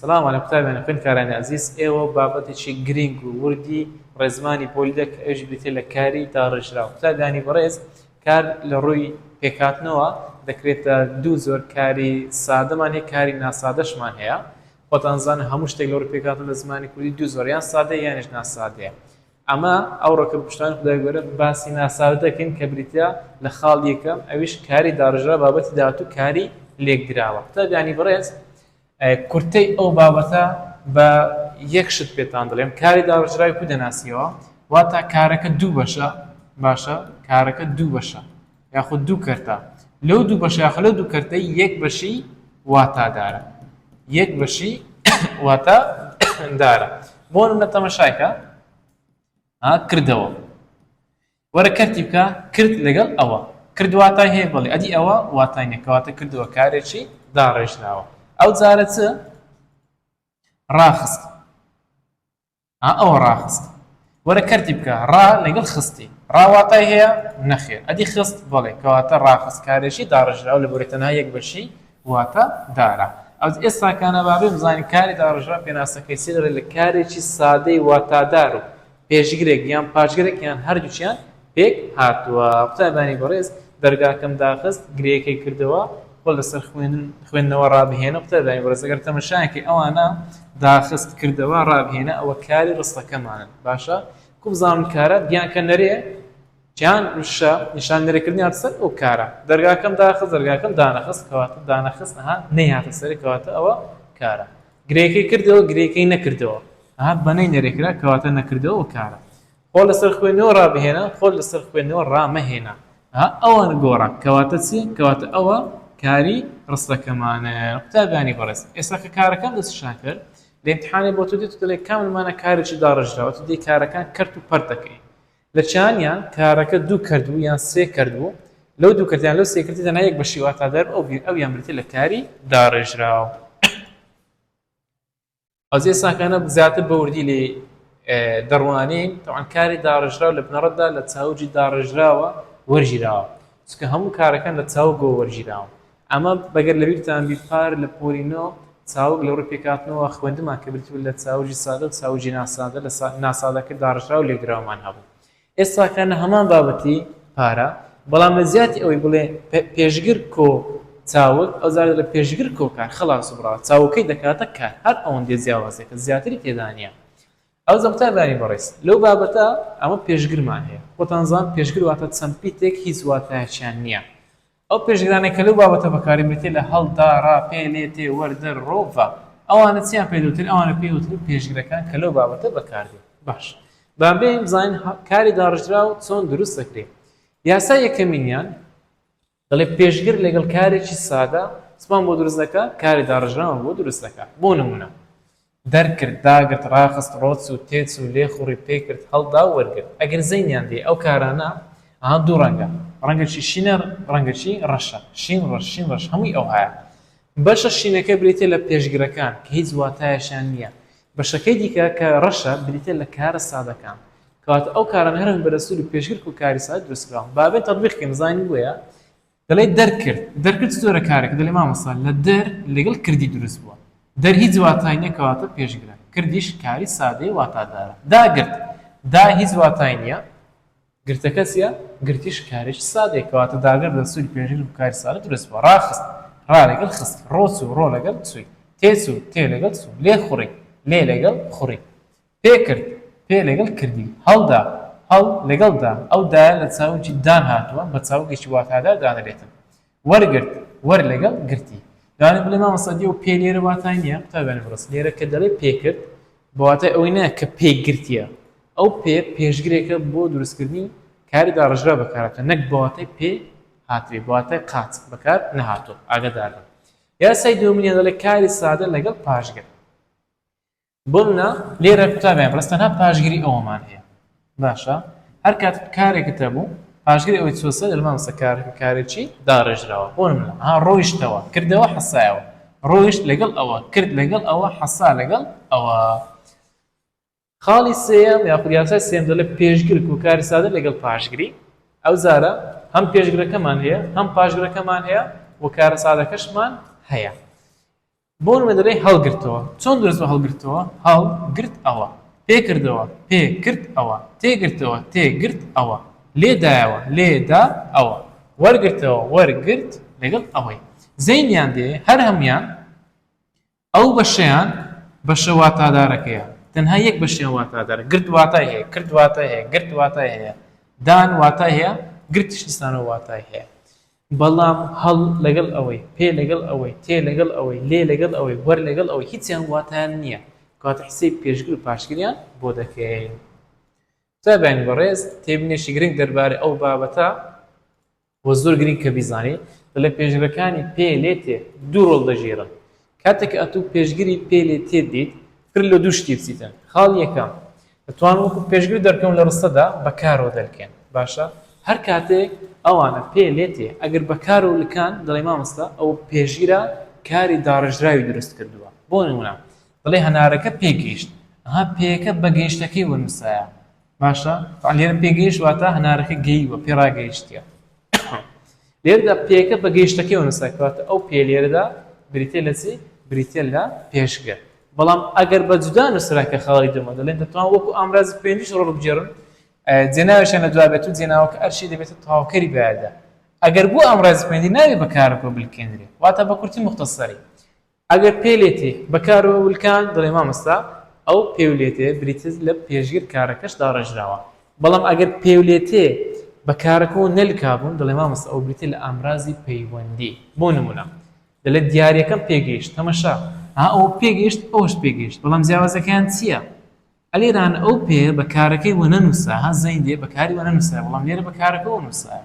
سلام عليكم تابعنا خوين كاراني عزيز ايوه بابتي شي جرينج وردي رزماني بولدك ايش بيتي لكاري دارجراو تابعني بريز كار لروي بيكاتنوا دكريت دو زور كاري ساده مان هي كاري ناسادش مان هي وتنزان همش تقلور بيكاتن رزماني كودي دو زور يان ساده يانش ناساده اما او ركب پشتان خدای گوره باسی ناساده کن کبریتیا لخال یکم اویش کاری دارجرا بابت داتو کاری لیک دراوه تابعني بريز کورتی او بابەتە بە یەک شت پێتان دەڵێم کاری داڕژرای کو دەناسیەوە واتە کارەکە دوو بەشە باشە کارەکە دوو بەشە یاخود دوو کەرتە لەو دوو بەشە یاخود لەو دوو کەرتەی یەک بەشی واتادارە یەک بەشی واتادارە بۆ نمونە تەماشایکە کردەوە وەرە کەرتی بکە کرد لەگەڵ ئەوە کرد واتای هەیە بڵێ ئەدی ئەوە واتای نییە کەواتە کردووە کارێکی داڕێژراوە ئەو جارە چ ڕاخست ئەوە ڕاخست وەرە کەرتی بکە ڕا لەگەڵ خستی ڕاواتای هەیە نەخێر ئەدی خست بڵێ کەواتە ڕاخست کارێکی داڕژراو لە بۆرێتەنها یەک بەشی واتە دارە ئەو ئێستاکانە بابێ بزانین کاری داڕژرا پێناسەکەی سێدەڕێ لە کارێکی سادەی واتادار و پێشگرێک یان پاشگرێک یان هەردووچیان پێک هاتووە قوتابانی بەڕێز دەرگاکەم داخست گرێیەکەی کردەوە خۆ لەسەر خوێندنەوە ڕابهێنە قوتابانی بەڕێز ئەگەر تەماشایەکی ئەوانە داخست کردەوە ڕابهێنە ئەوە کاری ڕستەکەمانن باشە کو بزانم کارە دیانکە نەرێ چیان وشە نیشانەرێکردنی هاتە سەر ئەو کارە دەرگاکەم داخست دەرگاکەم دانەخست کەواتە دانەخست نەیهاتە سەرێ کەواتە ئەوە کارە گرێیەکەی کردەوە گرێیەکەی نەکردەوە بەنەی نەرێکرا کەواتە نەکردەوە کارە خۆ لەسەر خوێندنەوە ڕابهێنە خۆ لەسەر خوێندنەوە ڕامەهێنە ئەوە گۆڕە کەواتە چی کەواتە ئەوە کاری ڕستەکەمانە قوتابانی بەڕێز ئێستا کە کارەکەم دەستشان کرد لە ئیمتحانی بۆ تۆ دێت دەڵێ کاملمانە کارێکی داڕژراوە تو دێ کارەکان کەرت و پەر دەکەی لە چیانیان کارەکە دوو کردبوو یان سێ کردبوو لەو دوو کردیان لەو سێ کردی تەنها یەک بەشی واتادار ئەویان بریتێ لە کاری داڕێژراوە ئەوز ئێستاکانە زیاتر بە وردی لێ دەڕوانین تەوان کاری داڕژراو لە بنەڕەتدا لە چاوجی داڕژراوە وەرگیراوە چکە هەموو کارەکان لە چاوگۆ وەرگیراوە ئەمە بەگەر لە بیرتان بی پار لە پۆرینۆ چاوک لە ڕوپێکاتنەوە خوێندمان کە بریتبوو لە چاوجی سادە و چاوجی ناسادە لە ناسادەکە داڕژرا و لێگراومان هەبوو ئێستاکانە هەمان بابەتی پارە بەڵام لە زیاتی ئەوەی بڵێ پێشگر کۆ چاوک ئەو زارە لە پێشگر کۆکار خلاص بڕاوە چاوکەی دەکاتە کار هەر ئەوەندێ جیاوازێکە زیاتری تێدا نییە ئەو زەمتابانی بەڕێز لەو بابەتە ئەمە پێشگرمان هەیە خۆتانزان پێشگر واتە چەمپیتێک هیچ واتایەکیان نییە ئەو پێشگرانێک کە لەو بابەتە بەکاری بێتێ لە هەڵدا ڕاپێ لێتێ وەردە ڕۆڤە ئەوانە چیان پێدوتر ئەوانە پێوتر پێشگرەکان کە لەو بابەتە بەکاردێت باش بابێ بزانین کاری داڕژرا و چۆن دروست دەکرێت یاسا یەکەمینیان دەڵێ پێشگر لەگەڵ کارێکی سادە سپان بۆ دروست دەکات کاری داڕژراوە بۆ دروست دەکات بۆ نمونە دەرکرد داگرت ڕاخست ڕۆچ و تێچ و لێ خوڕی پێ کرد هەڵدا و وەرگرت ئەگەر زەینیان دێ ئەو کارانە دوو ڕەنگە ڕەنگەکی شینە ڕەنگەکی ڕەشە شین ڕەش هەمووی ئەو هەیە بەشە شینەکە بریتێ لە پێشگرەکان کە هیچ واتایەشیان نییە بەشەکەی دیکە کە ڕەشە بریتێ لە کارە سادەکان کەواتە ئەو کارانە هەرن بەرەسوول و پێشگر و کاری ساد دروستکراون بابێت تەطبیقکەین زانی بۆیە دەڵێ دەرکرد زۆرە کارێک دەڵێ مامۆستا لە دەر لەگەڵ کردی دروست بووە دەر هیچ واتای نییە کەواتە پێشگرە کردیش کاری سادەی واتادارە داگرت دا هیچ واتای نییە گرتەکە چیە گرتیش کارێکی سادەیە کەواتە داگەر لە سووری پێشگر و کاری سادە دروست بووە ڕاخست ڕا لەگەڵ خست ڕۆچ و ڕۆ لەگەڵ چووی تێچ و تێ لەگەڵ چوو لێ خوڕی لێ لەگەڵ خوڕی پێ کرد پێ لەگەڵ کردی هەڵدا هەڵ لەگەڵدا ئەو دایە لە چاوکی دان هاتووە بە چاوکێکی واتادار دانەرێتن وەرگرت وەر لەگەڵ گرتی دانێ بڵێ مامۆستا و پێ لێرە واتای نییە قوتابانی بەڕێز لێرە کە دەڵێ پێ کرد بە واتای ئەوەی نایە کە پێگرتیە ئەو پێشگرێکە بۆ دروستکردنی کاری داڕژرا بەکارەکە نەک بە واتای پێ هاتوێ بە واتای قاچ بەکار نەهاتوە ئاگادارن یاسای دووەمینیان دەڵێ کاری سادە لەگەڵ پاشگر بڵنا لێرە قوتابیان بەڕێز تەنها پاشگری ئەوەمان هەیە باشە هەر کاتت کارێکت هەبوو پاشگری ئەوەی چۆسە لە مامۆستا کارێکی داڕێژراوە بۆ نمونە ڕۆیشتەوە کردەوە حەسایەوە ڕۆیشت لەگەڵ ئەوە کرد لەگەڵ ئەوە حەسا لەگەڵ ئەوە خاڵی سێم یاخود یاسای سێم دەڵێ پێشگر و کاری سادە لەگەڵ پاشگری ئەو زارە هەم پێشگرەکەمان هەیە هەم پاشگرەکەمان هەیە و کارە سادەکەشمان هەیە بۆ نمونە دەڵێ هەڵگرتەوە چۆن دروست بە هەڵگرتەوە هەڵگرت ئەوە پێکردەوە پێکرد ئەوە تێگرتەوە تێگرت ئەوە لێدایەوە لێدا ئەوە وەرگرتەوە وەرگرت لەگەڵ ئەوەی زەینیان دێ هەر هەمویان ئەو بەشەیان بەشە واتادارەکەیە تەنها یەک بەشیان واتادارە گرت واتای هەیە کرد واتای هەیە گرت واتای هەیە دان واتای هەیە گرتش نیستانەوە واتای هەیە بەڵام هەڵ لەگەڵ ئەوەی پێ لەگەڵ ئەوەی تێ لەگەڵ ئەوەی لێ لەگەڵ ئەوەی وەر لەگەڵ ئەوەی هیچیان واتیان نییە کاتە حسەی پێشگر و پاشگریان بۆ دەکەین تابانی بەڕێز تێبینێشی گرنگ دەربارەی ئەو بابەتە بۆ زۆر گرنگ کە بیزانێت لە پێشگرەکانی پێ لێ تێ دوو ڕۆڵ دەژێرن کاتێک ئەتوو پێشگیری پێ لێ تێ دیت کرد لە دوو شتی بچیتن خاڵ یەکەم دەتوان وەکو پێشگر دەرکەون لە ڕستەدا بەکارەوە دەرکێن باشە هەر کاتێک ئەوانە پێ لێ تێ ئەگەر بەکار و لکان دەڵێ مامۆستا ئەو پێشگیرە کاری داڕژراوی دروست کردووە بۆ نمونە دەڵێ هەنارەکە پێگەیشت ئەها پێیەکە بە گەیشتەکەی وەنووسایە باشە لێرە پێگەیشت واتە هەنارەکە گەیوە پێ ڕاگەیشتیە لێرەدا پێیەکە بە گەیشتەکەی وەنووسای کەواتە ئەو پێ لێرەدا بریتێ لە چی بریتێ لە پێشگەر بەڵام ئەگەر بە جودا نووسراکە خاڵی دەمە دەڵێن دەتوان وەکو ئامرازی پێنجیش ڕۆڵ بجێڕن جێناویشیان لە دوابێت و جێناوەکە ئەرشی دەبێتە تاواکەری بەیادا ئەگەر بۆ ئامرازی پێنجی ناوێت بەکارەوە بلکێنرێ واتە بە کورتی مختصری ئەگەر پێلێتێ بەکارەوە ولکان دەڵێ مامۆستا ئەو پێولێتێ بریتز لە پێشگیر کارەکەش داڕژراوە بەڵام ئەگەر پێولێتێ بەکارەکەەوە نەلکابوون دەڵێ مامۆستا ئەو بریتێ لە ئامرازی پەیوەندی بۆ نمونە دەڵێت دیارەکەم پێگەیشت تەمەشا ئەو پێگەیشت ئەوش پێگەیشت بەڵام جیاوازەکەیان چییە ئەلێران ئەو پێ بەکارەکەی وەنەنووسا ها زەین دێ بەکاری وەنەنووسا بەڵام لێرە بەکارەکەەوە نووسا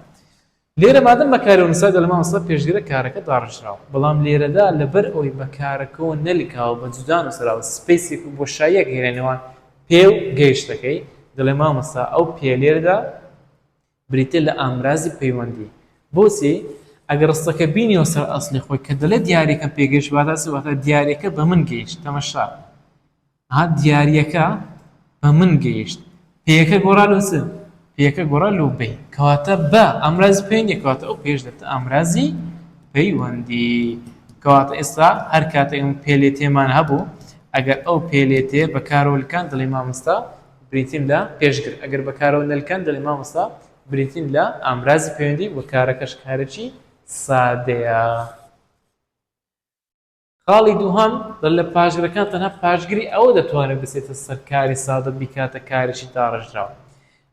لێرە مادەم بەکاری وەنووسا دەڵێ مامۆستا پێشگیرە کارەکە داڕژراوە بەڵام لێرەدا لەبەر ئەوەی بەکارەکەەوە نەلکاوە بە جودا نووسراوە سپەیسێک و بۆشاییەک هێنێنەوەن پێ و گەیشتەکەی دەڵێ مامۆستا ئەو پێ لێرەدا بریتێ لە ئامرازی پەیوەندی بۆچی ئەگەر ڕستەکە بینیەوە سەر ئەسلی خۆی کە دەڵێت دیارێکە پێگەشت واتە دیارەکە بە من گەیشت تەمەشا ها دیارەکە بە من گەیشت پێیەکە گۆڕا لەسە پێیەکە گۆڕا لەو بێ کەواتە بە ئەمرازی پێنجە کەواتە ئەو پێش دەبێتە ئەمرازی پەیوەندی کەواتە ئێستا هەر کاتێک ئەم پێلێتێمان هەبوو ئەگەر ئەو پێلێتێ بەکارەوەلکان دەڵێ مامۆستا بریتیم لە پێشگر ئەگەر بەکارەوە نەلکان دەڵێ مامۆستا بریتیم لە ئامرازی پەیوەندی وە کارەکەش کارێکی سادەیە خاڵی دووهەم لە پاشگرەکان تەنها پاشگری ئەوە دەتوانێت بچێتە سەر کاری سادە بیکاتە کارێکی داڕژراوە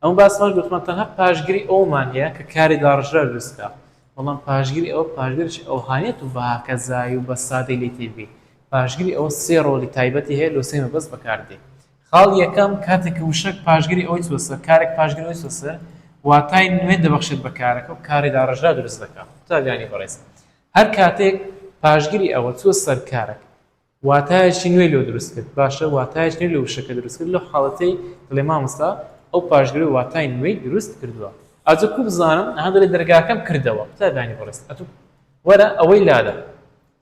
ئەم باسمان گوتمان تەنها پاشگری ئەومان هەیە کە کاری داڕژراو دروستکە بەڵام پاشگری ئەوە پاشگرێکی ئەوهانێت و بەهاکەزایی و بە سادەی لێ تێبێ پاشگری ئەوە سێ ڕۆڵی تایبەتی هەیە لە سێ مەبەست بەکاردێ خاڵ یەکەم کاتێک وشک پاشگری ئەوی چوەسەر کارێک پاشگری ئەوی چوەسەر واتای نوێ دەبەخشێت بەکارەکە و کاری داڕژرا دروست دەکات تاگانی بەڕێز هەر کاتێک پاشگری ئەوە چوە سەر کارێک واتایەکی نوێ لێ دروست کرد باشە واتایەکی نوێ لە وشەکە دروست کرد لە حاڵەتەی دڵێ مامۆستا ئەو پاشگری واتای نوێی دروست کردووە ئەجە کو بزانم هەندێک دەرگاکەم کردەوە تاگانی بەڕێز ئەتوو وەرە ئەوەی لادە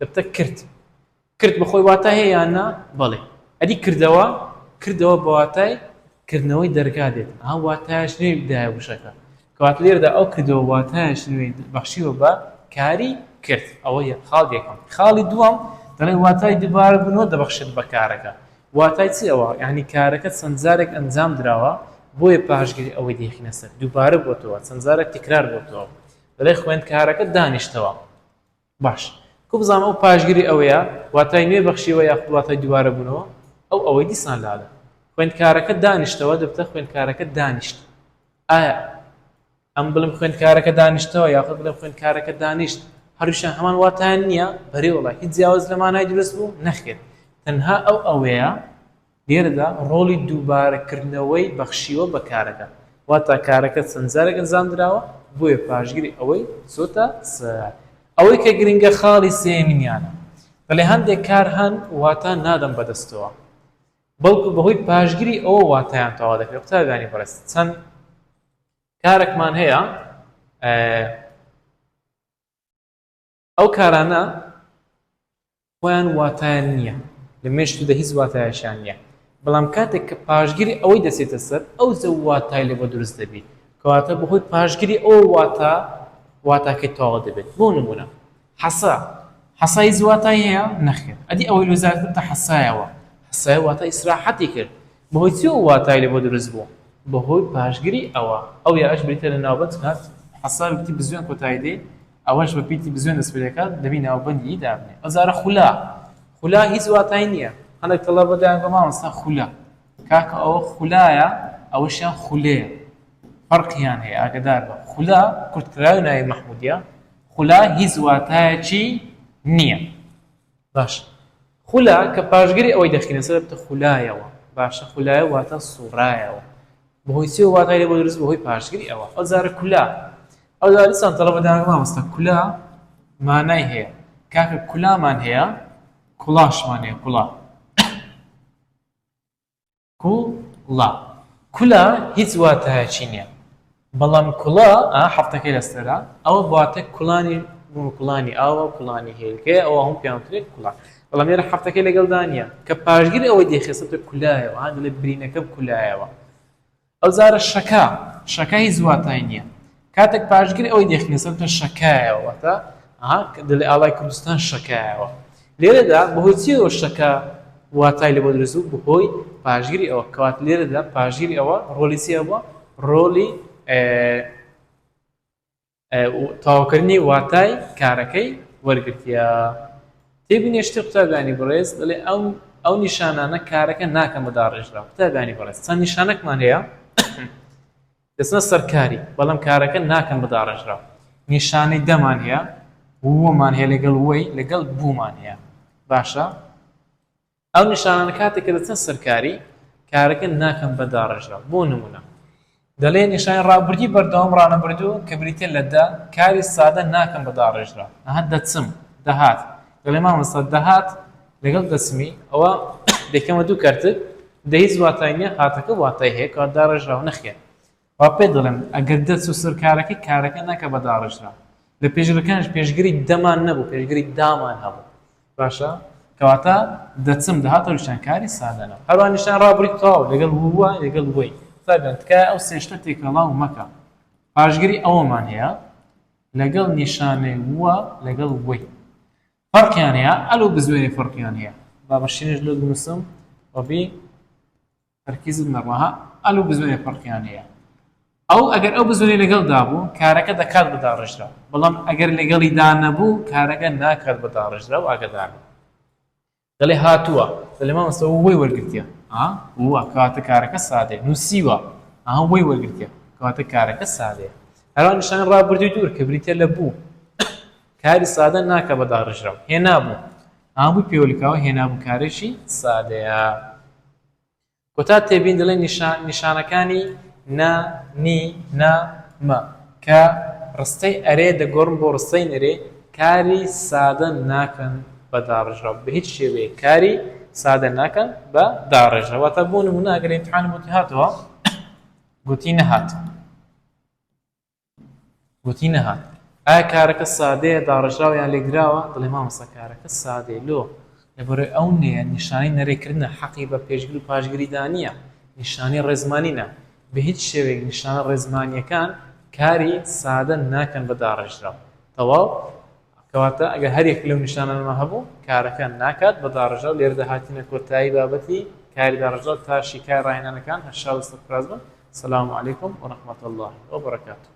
دەبتە کرد بەخۆی واتای هەیە یاننا بەڵێ ئەدی کردەوە بە واتای کردنەوەی دەرگا دێت ئەها واتایش نوێی بدایە وشەکە کەواتە لێرەدا ئەو کردەوە واتایش نوێی بەخشیوە بە کاری کرد ئەوەی خاڵ یەکەم خاڵی دووەم دەڵێن واتای دووبارە بنەوە دەبەخشێت بە کارەکە واتای چی ئەوە یعنی کارەکە چەند جارێک ئەنجام دراوە بۆیە پاشگری ئەوەی دێخینە سەر دووبارە بۆتەوە چەند جارێک تکرار بۆتەوە دەڵێ خوێندکارەکە دانیشتەوە باش کو بزانم ئەو پاشگری ئەوەیە واتای نوێ بەخشیوە یاخود واتای دووبارە بوونەوە ئەوەی دیسان لادە خوێندکارەکە دانیشتەوە دەبتە خوێندکارەکە دانیشت ئایا ئەم بڵم خوێندکارەکە دانیشتەوە یاخود بڵم خوێندکارەکە دانیشت هەروشیان هەمان واتایان نییە بەرێوەڵا هیچ جیاواز لەمانای دروست بوو نەخێت تەنها ئەوەیە لێرەدا ڕۆڵی دووبارەکردنەوەی بەخشیوە بە کارەکە واتە کارەکە چەند جارێک ئەنجام دراوە بۆیە پاشگری ئەوەی چۆتە سەر ئەوەی کە گرنگە خاڵی سێمینیانە بەڵێ هەندێک کار هەن واتە نادەم بەدەستەوە بەڵکو بەهۆی پاشگری ئەوە واتایان تەواو دەکرێت قوتابیانی بەڕێز چەند کارێکمان هەیە ئەو کارانە خۆیان واتایان نییە لە مێشتودا هیچ واتایەشیان نییە بەڵام کاتێک کە پاشگری ئەوەی دەچێتە سەر ئەو زە واتای لێ بە دروست دەبێت کەواتە بەهۆی پاشگری ئەو واتاکەی تەواو دەبێت بۆ نمونە حەسا حەسای زواتای هەیە نەخێر ئەدی ئەوەی لۆزارتر تا حەسایەوە حەسای واتای ئیسراحەتی کرد بەهۆی چی ئەو واتای لێ بۆ دروست بوو بەهۆی پاشگیری ئەو یاش بریتە لە ناوبەند کات حەسای بتی بزوێن کۆتایی دێ ئەوەش بە پیتی بزوێن دەست پێ دەکات دەبی ناوبەندی دابنێ ئەزارە خولا هیچ واتای نییە هەندێک تەڵەبە دایان بە مامۆستا خولا کاکە ئەوە خولایە ئەوەشیان خولەیە فەرقیان هەیە ئاگدار بە خولا کورتکراوی ناوی مەحموودیە خولا هیچ واتایەکی نییە باش خولا کە پاشگیری ئەوەی دەخینە سەر بتە خولایەوە باشە خولایە واتە سوڕایەوە بەهۆی چی واتای لێ بۆ دروست بەهۆی پاشگیری ئەوە ئەو جارە کولا ئەو جاریسان تەڵەبە دایان بە مامۆستا کولا مانای هەیە کاکە کولامان هەیە کوڵاشمان هەیە کوڵا کولا هیچ واتایەکی نییە بەڵام کوڵا هەفتەکەی لەستەرا ئەوە بواتە کوڵانی ئاوە کوڵانی هێلکەیە ئەوە هەموو پیانوترێت کوڵا بەڵام لێرە هەفتەکەی لەگەڵدا نییە کە پاشگیری ئەوەی دێخێسەتە کولایەوە هەند لە برینەکە کولایەوە ئەو جارە شەکە هیچ واتای نییە کاتێک پاشگیری ئەوەی دێخێسەتە شەکایەوە واتە دڵی ئاڵای کوردستان شەکایەوە لێرەدا بەهۆی چیەوە شەکە واتای لێ بۆ دروست بوو بەهۆی پاشگیری ئەوە کەوات لێرەدا پاشگیری ئەوە ڕۆلی چیە بووە ڕۆلی تەواوکردنی واتای کارەکەی وەرگرتیە تێبینێ شتی قوتابیانی بەڕێز دەڵێ ئەو نیشانانە کارەکە ناکەم بە داڕێژراوە قوتابیانی بەڕێز چەند نیشانەکمان هەیە دەچنە سەرکاری بەڵام کارەکە ناکەم بە داڕێژراوە نیشانەی دەمان هەیە وەمان هەیە لەگەڵ وەی لەگەڵ بوومان هەیە باشە ئەو نیشانانە کاتێک کە دەچن سەرکاری کارەکە ناکەم بە داڕێژراوە بۆ نمونە دەڵێ نیشانی ڕابردی بەردەوام ڕانەبردوو کە بریتە لەدا کاری سادە ناکەم بە داڕێژراوە نەهات دەچم دەهات دەڵێ مامۆستا دەهات لەگەڵ دەچمی ئەوە دەکەمە دوو کارتت دەهیچ واتای نییە هاتەکە واتای هەیە کە داڕێژراوە نەخێن وا پێ دەڵێم ئەگەر دەچ و سەرکارەکەی کارەکە ناکە بە داڕێژراوە لە پێشەکانش پێشگیری دەمان نەبوو پێشگیری دامان هەبوو باشە کەواتە دەچم دەهاتە نیشان کاری سادەنەوە هەروە نیشان ڕابردی تەواو لەگەڵ ووە لەگەڵ وەی فەرمێن تکایە ئەو سێشتە تێکەڵاو مەکە پاشگیری ئەوەمان هەیە لەگەڵ نیشانەی ووە لەگەڵ وەی فەرقیان هەیە ئەلو بزوێنی فەرقیان هەیە با بەشینش لە بنووسم وەبی تەرکیزت نەڕەها ئەلو بزوێنی فەرقیان هەیە ئەو ئەگەر ئەو بزوێنی لەگەڵدا بوو کارەکە دەکات بە داڕێژراوە بەڵام ئەگەر لەگەڵی دا نەبوو کارەکە ناکات بە داڕێژراوە ئاگادار دەڵێ هاتووە دەڵێ مامۆستا وەی وەرگرتیە ووە کەواتە کارەکە سادەیە نووسیوە وەی وەرگرتیە کەواتە کارەکە سادەیە هەروە نیشانی ڕابردووی دوور کە بریتە لە بوو کاری سادە ناکە بە داڕێژراوە هێنابوو بووی پێوەلکاوە هێنابوو کارێکی سادەیە کۆتا تێبین دەڵێ نیشانەکانی نا نی نا مە کە ڕستەی ئەرێ دەگۆڕم بۆ ڕستەی نەرێ کاری سادە ناکەن بە داڕێژراوە بە هیچ شێوەیە کاری سادە ناکەن بە داڕێژراوە واتە بۆ نمونە ئەگەر ئیمتحانم بۆ هاتەوە گوتی نەهات ئایا کارەکە سادەیە داڕێژراویان لێگراوە دڵێ مامۆستا کارەکە سادەیە لۆ لەبەرەوەی ئەو نەیە نیشانەی نەرێکردنە حەقی بە پێشگیر و پاشگیریدا نییە نیشانەی ڕێزمانینە بە هیچ شێوەیەک نیشانە ڕێزمانیەکان کاری سادە ناکەن بە داڕێژراوە تەواو کەواتە ئەگەر هەرێک لەو نیشانانەمە هەبوو کارەکە ناکات بە داڕێژراوە لێرە دەهاتینە کۆتایی بابەتی کاری داڕێژراوە تا شیکای ڕاهێنانەکان هەر شاوستە فراز بن. السلام عليكم ورحمة الله وبركاته.